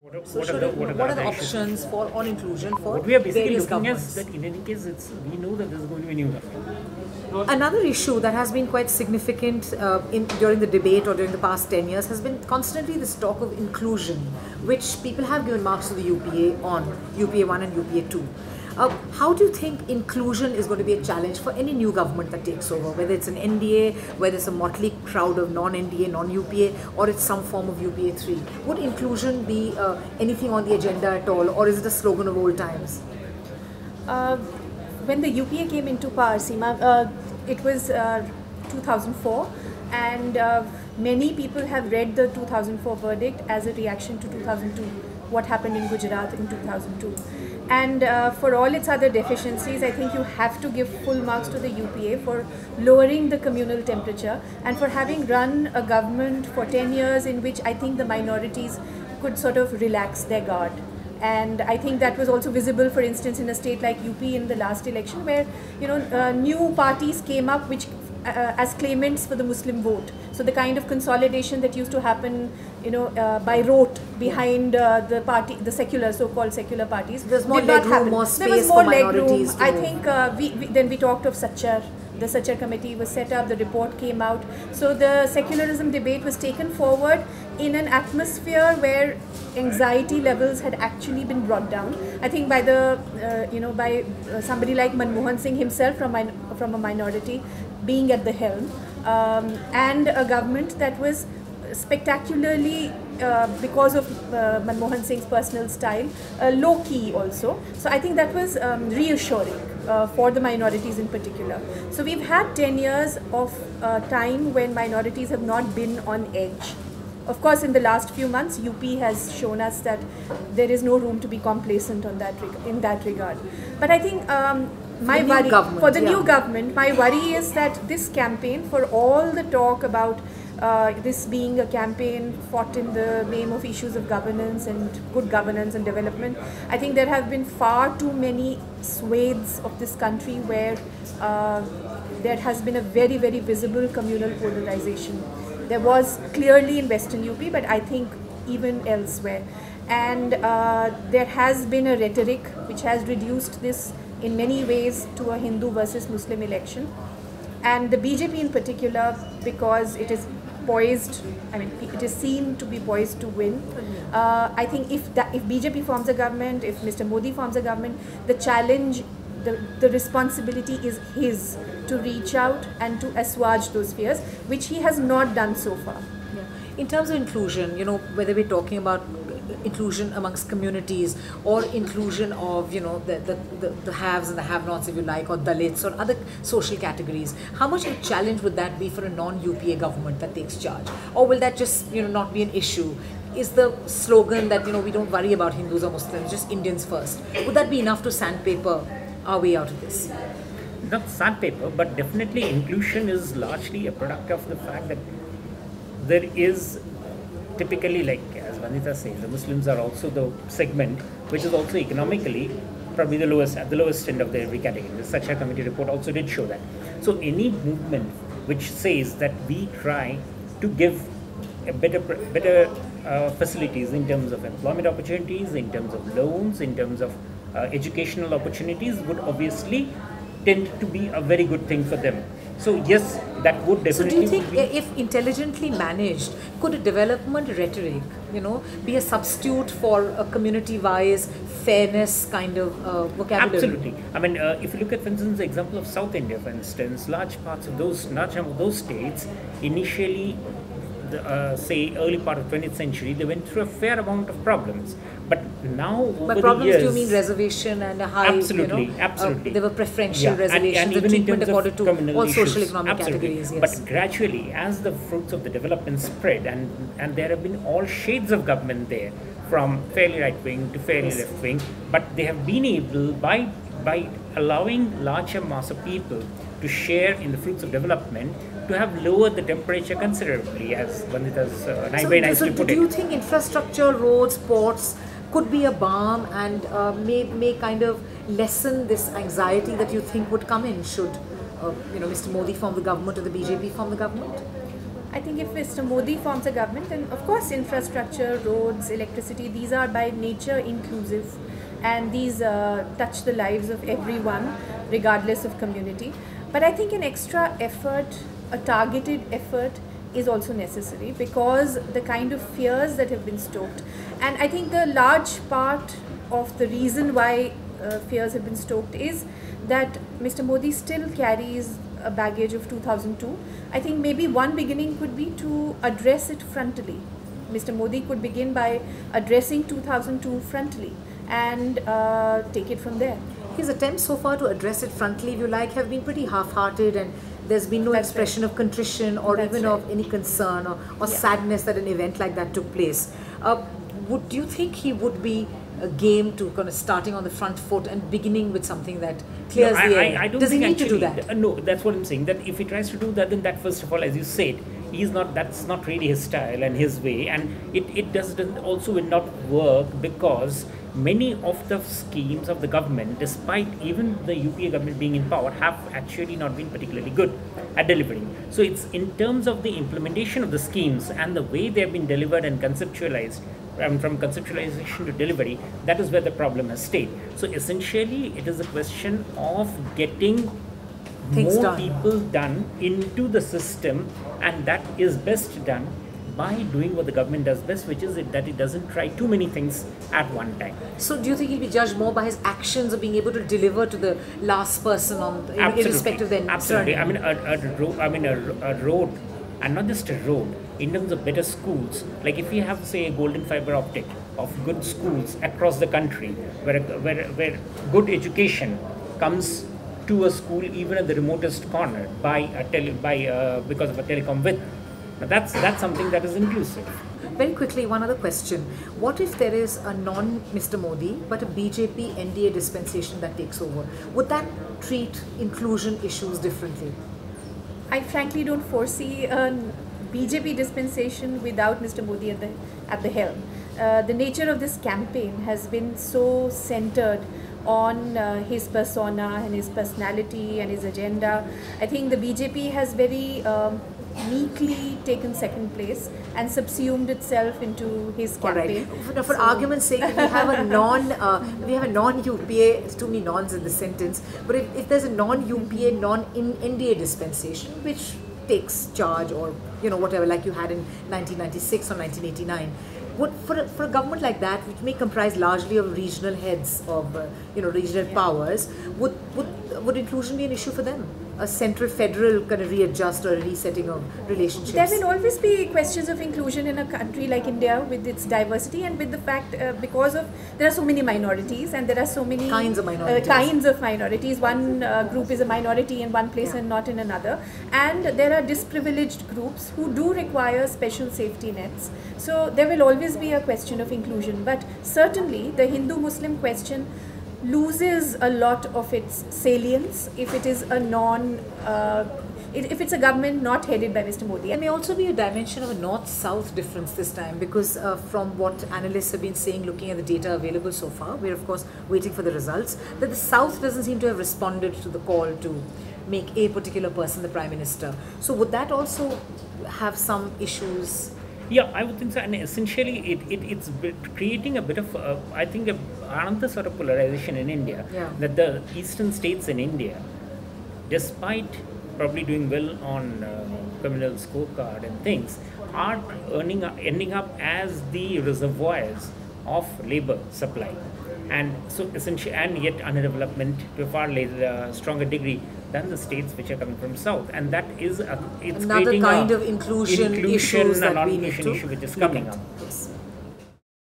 What are the options for on inclusion for what we are basically various looking governments? at that in any case, we know that there is going to be new government. Another issue that has been quite significant during the debate or during the past 10 years has been constantly this talk of inclusion, which people have given marks to the UPA on, UPA 1 and UPA 2. How do you think inclusion is going to be a challenge for any new government that takes over, whether it's an NDA, whether it's a motley crowd of non-NDA, non-UPA, or it's some form of UPA 3? Would inclusion be anything on the agenda at all, or is it a slogan of old times? When the UPA came into power, Seema, it was 2004, and many people have read the 2004 verdict as a reaction to 2002, what happened in Gujarat in 2002. And for all its other deficiencies, I think you have to give full marks to the UPA for lowering the communal temperature and for having run a government for 10 years in which I think the minorities could sort of relax their guard. And I think that was also visible, for instance, in a state like UP in the last election, where new parties came up which as claimants for the Muslim vote. So the kind of consolidation that used to happen, by rote behind the party, the secular, so-called secular parties, there's more legroom, more space. There was more for minorities. I think then we talked of Sachar. The Sachar committee was set up, the report came out. So the secularism debate was taken forward in an atmosphere where anxiety levels had actually been brought down. I think by by somebody like Manmohan Singh himself from a minority being at the helm, and a government that was spectacularly, because of Manmohan Singh's personal style, low-key also. So I think that was reassuring for the minorities in particular. So we've had 10 years of time when minorities have not been on edge. Of course, in the last few months, UP has shown us that there is no room to be complacent on in that regard. But I think my worry for the new government, my worry is that this campaign, for all the talk about this being a campaign fought in the name of issues of governance and good governance and development, I think there have been far too many swathes of this country where there has been a very, very visible communal polarization. There was clearly in Western UP, but I think even elsewhere. And there has been a rhetoric which has reduced this in many ways to a Hindu versus Muslim election. And the BJP in particular, because it is poised, it is seen to be poised to win. I think if BJP forms a government, if Mr. Modi forms a government, the challenge, the responsibility is his to reach out and to assuage those fears, which he has not done so far. Yeah. In terms of inclusion, whether we're talking about inclusion amongst communities or inclusion of the haves and the have-nots, if you like, or Dalits or other social categories, how much of a challenge would that be for a non-UPA government that takes charge? Or will that just not be an issue? Is the slogan that we don't worry about Hindus or Muslims, just Indians first, would that be enough to sandpaper our way out of this? Not sandpaper, but definitely inclusion is largely a product of the fact that there is typically, like as Vandita says, the Muslims are also the segment which is also economically probably the lowest, at the lowest end of the every category. The Sachar committee report also did show that. So any movement which says that we try to give a better facilities in terms of employment opportunities, in terms of loans, in terms of educational opportunities would obviously tend to be a very good thing for them. So yes, that would definitely. So do you think if intelligently managed, could a development rhetoric, be a substitute for a community-wise fairness kind of vocabulary? Absolutely. If you look at, for instance, the example of South India, for instance, large number of those states initially, say early part of 20th century, they went through a fair amount of problems. But now over problems, the years, do you mean reservation and a high? Absolutely, absolutely. There were preferential reservations, and the even treatment in terms accorded of to all issues, social economic categories. Yes. But gradually, as the fruits of the development spread, and there have been all shades of government there, from fairly right wing to fairly left wing, but they have been able by allowing larger mass of people to share in the fruits of development, to have lowered the temperature considerably, as Vandita's very nicely put it. Do you think infrastructure, roads, ports could be a balm and may kind of lessen this anxiety that you think would come in should Mr. Modi form the government or the BJP form the government? I think if Mr. Modi forms a government, then of course infrastructure, roads, electricity, these are by nature inclusive, and these touch the lives of everyone regardless of community. But I think an extra effort, a targeted effort, is also necessary because the kind of fears that have been stoked, and I think the large part of the reason why fears have been stoked is that Mr. Modi still carries a baggage of 2002. I think maybe one beginning could be to address it frontally. Mr. Modi could begin by addressing 2002 frontally and take it from there. His attempts so far to address it frontally, if you like, have been pretty half-hearted, and there's been no expression of contrition or even of any concern or sadness that an event like that took place. Do you think he would be game to kind of starting on the front foot and beginning with something that clears the air? I don't Does he think need to do that? No, that's what I'm saying. That if he tries to do that, then that, first of all, as you said, he's not. That's not really his style and his way, and it doesn't also will not work because many of the schemes of the government, despite even the UPA government being in power, have actually not been particularly good at delivering. So it's in terms of the implementation of the schemes and the way they have been delivered and conceptualized. From conceptualization to delivery, that is where the problem has stayed. So essentially, it is a question of getting more people done into the system, and that is best done by doing what the government does best, which is that it doesn't try too many things at one time. So do you think he'll be judged more by his actions of being able to deliver to the last person on irrespective of their Absolutely. I mean, a road, and not just a road, in terms of better schools, like if we have, say, a golden fiber optic of good schools across the country, where good education comes to a school even at the remotest corner because of a telecom width. Now that's something that is inclusive. Very quickly, one other question. What if there is a non-Mr. Modi but a BJP NDA dispensation that takes over? Would that treat inclusion issues differently? I frankly don't foresee a BJP dispensation without Mr. Modi at the helm. The nature of this campaign has been so centered on his persona and his personality and his agenda. I think the BJP has very meekly taken second place and subsumed itself into his campaign. Right. For argument's sake, if we have a non-UPA, it's too many nons in the sentence, but if there's a non-UPA, non-NDA dispensation, which takes charge or whatever, like you had in 1996 or 1989, for a government like that, which may comprise largely of regional heads of regional powers, would inclusion be an issue for them? A central federal kind of readjust or a resetting of relationships? There will always be questions of inclusion in a country like India with its diversity and with the fact because there are so many minorities and there are so many kinds of minorities. One group is a minority in one place and not in another, and there are disprivileged groups who do require special safety nets. So there will always be a question of inclusion, but certainly the Hindu-Muslim question loses a lot of its salience if it is if it's a government not headed by Mr. Modi. There may also be a dimension of a north-south difference this time, because from what analysts have been saying, looking at the data available so far, we're of course waiting for the results, that the south doesn't seem to have responded to the call to make a particular person the Prime Minister. So would that also have some issues? Yeah, I would think so, and essentially it's creating a bit of, I think, another sort of polarization in India, that the eastern states in India, despite probably doing well on criminal scorecard and things, are ending up as the reservoirs of labor supply, and so essentially, and yet underdevelopment to a far stronger degree than the states which are coming from south, and that is it's another creating kind of inclusion issues that we need to issue which is coming up. Yes.